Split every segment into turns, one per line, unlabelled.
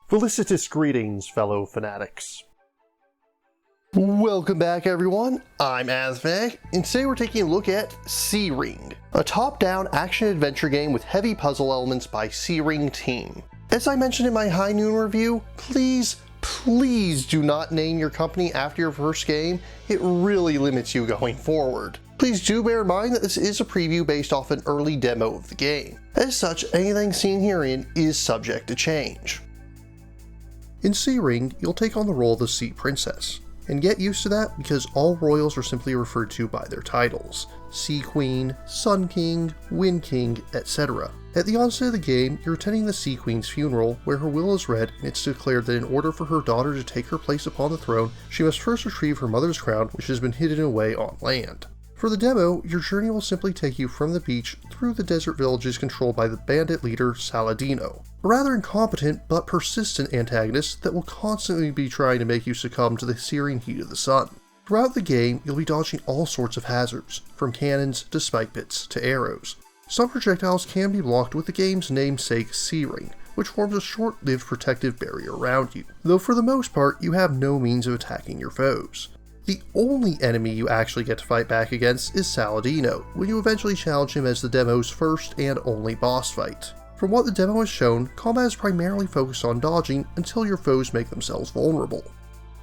Felicitous greetings, fellow fanatics.
Welcome back everyone, I'm Azvag, and today we're taking a look at SeaRing, a top-down action-adventure game with heavy puzzle elements by SeaRing team. As I mentioned in my High Noon review, please do not name your company after your first game. It really limits you going forward. Please do bear in mind that this is a preview based off an early demo of the game. As such, anything seen herein is subject to change. In SeaRing, you'll take on the role of the Sea Princess, and get used to that because all royals are simply referred to by their titles: Sea Queen, Sun King, Wind King, etc. At the onset of the game, you're attending the Sea Queen's funeral, where her will is read and it's declared that in order for her daughter to take her place upon the throne, she must first retrieve her mother's crown, which has been hidden away on land. For the demo, your journey will simply take you from the beach through the desert villages controlled by the bandit leader Saladino, a rather incompetent but persistent antagonist that will constantly be trying to make you succumb to the searing heat of the sun. Throughout the game, you'll be dodging all sorts of hazards, from cannons to spike pits to arrows. Some projectiles can be blocked with the game's namesake SeaRing, which forms a short-lived protective barrier around you, though for the most part you have no means of attacking your foes. The only enemy you actually get to fight back against is Saladino, when you eventually challenge him as the demo's first and only boss fight. From what the demo has shown, combat is primarily focused on dodging until your foes make themselves vulnerable.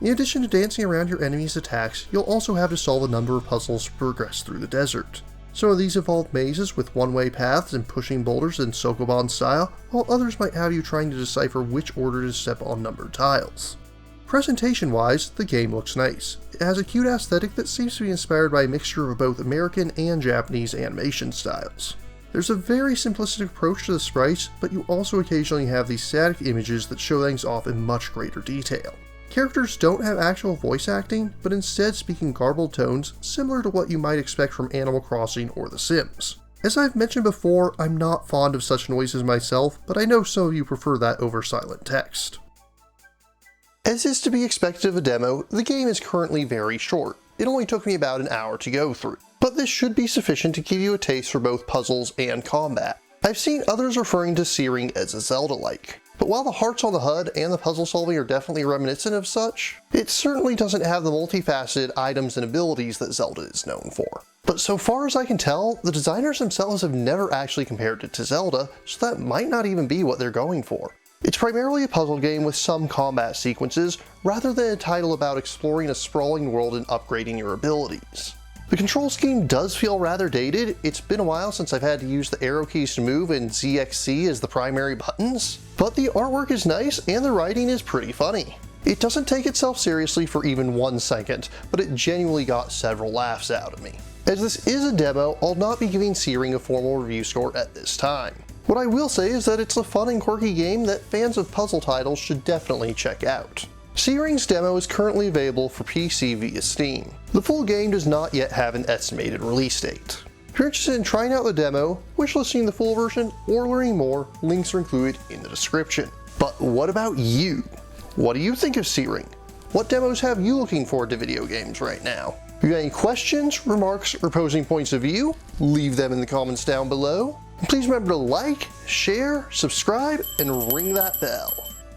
In addition to dancing around your enemy's attacks, you'll also have to solve a number of puzzles to progress through the desert. Some of these involve mazes with one-way paths and pushing boulders in Sokoban style, while others might have you trying to decipher which order to step on numbered tiles. Presentation-wise, the game looks nice. It has a cute aesthetic that seems to be inspired by a mixture of both American and Japanese animation styles. There's a very simplistic approach to the sprites, but you also occasionally have these static images that show things off in much greater detail. Characters don't have actual voice acting, but instead speak in garbled tones similar to what you might expect from Animal Crossing or The Sims. As I've mentioned before, I'm not fond of such noises myself, but I know some of you prefer that over silent text. As is to be expected of a demo, the game is currently very short. It only took me about an hour to go through, but this should be sufficient to give you a taste for both puzzles and combat. I've seen others referring to SeaRing as a Zelda-like, but while the hearts on the HUD and the puzzle solving are definitely reminiscent of such, it certainly doesn't have the multifaceted items and abilities that Zelda is known for. But so far as I can tell, the designers themselves have never actually compared it to Zelda, so that might not even be what they're going for. It's primarily a puzzle game with some combat sequences, rather than a title about exploring a sprawling world and upgrading your abilities. The control scheme does feel rather dated. It's been a while since I've had to use the arrow keys to move and ZXC as the primary buttons, but the artwork is nice and the writing is pretty funny. It doesn't take itself seriously for even 1 second, but it genuinely got several laughs out of me. As this is a demo, I'll not be giving SeaRing a formal review score at this time. What I will say is that it's a fun and quirky game that fans of puzzle titles should definitely check out. SeaRing's demo is currently available for PC via Steam. The full game does not yet have an estimated release date. If you're interested in trying out the demo, wishlisting the full version, or learning more, links are included in the description. But what about you? What do you think of SeaRing? What demos have you looking forward to video games right now? If you have any questions, remarks, or opposing points of view, leave them in the comments down below. And please remember to like, share, subscribe, and ring that bell.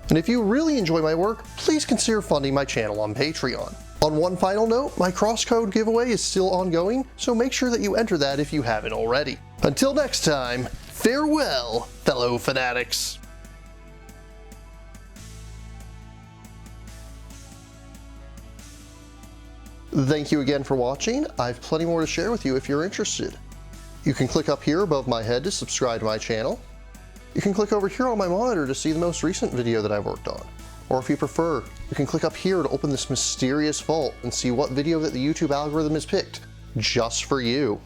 And if you really enjoy my work, please consider funding my channel on Patreon. On one final note, my crosscode giveaway is still ongoing, so make sure that you enter that if you haven't already. Until next time, farewell, fellow fanatics. Thank you again for watching. I have plenty more to share with you if you're interested. You can click up here above my head to subscribe to my channel. You can click over here on my monitor to see the most recent video that I've worked on. Or if you prefer, you can click up here to open this mysterious vault and see what video that the YouTube algorithm has picked just for you.